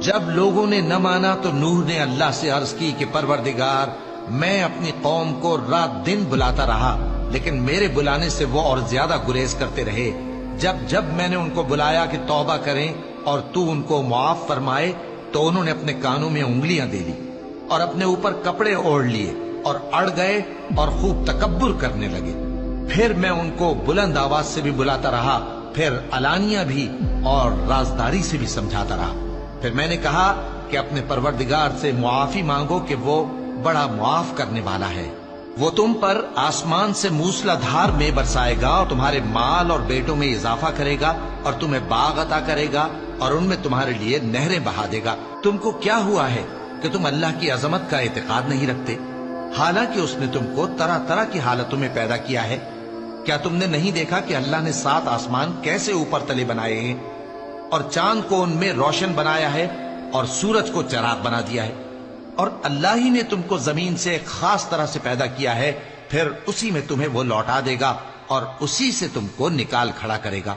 جب لوگوں نے نہ مانا تو نوح نے اللہ سے عرض کی کہ پروردگار میں اپنی قوم کو رات دن بلاتا رہا، لیکن میرے بلانے سے وہ اور زیادہ گریز کرتے رہے۔ جب میں نے ان کو بلایا کہ توبہ کریں اور تو ان کو معاف فرمائے تو انہوں نے اپنے کانوں میں انگلیاں دے لی اور اپنے اوپر کپڑے اوڑھ لیے اور اڑ گئے اور خوب تکبر کرنے لگے۔ پھر میں ان کو بلند آواز سے بھی بلاتا رہا، پھر علانیہ بھی اور رازداری سے بھی سمجھاتا رہا۔ پھر میں نے کہا کہ اپنے پروردگار سے معافی مانگو کہ وہ بڑا معاف کرنے والا ہے۔ وہ تم پر آسمان سے موسلا دھار میں برسائے گا اور تمہارے مال اور بیٹوں میں اضافہ کرے گا اور تمہیں باغ عطا کرے گا اور ان میں تمہارے لیے نہریں بہا دے گا۔ تم کو کیا ہوا ہے کہ تم اللہ کی عظمت کا اعتقاد نہیں رکھتے، حالانکہ اس نے تم کو طرح طرح کی حالتوں میں پیدا کیا ہے؟ کیا تم نے نہیں دیکھا کہ اللہ نے 7 آسمان کیسے اوپر تلے بنائے ہیں اور چاند کو ان میں روشن بنایا ہے اور سورج کو چراغ بنا دیا ہے؟ اور اللہ ہی نے تم کو زمین سے ایک خاص طرح سے پیدا کیا ہے، پھر اسی میں تمہیں وہ لوٹا دے گا اور اسی سے تم کو نکال کھڑا کرے گا۔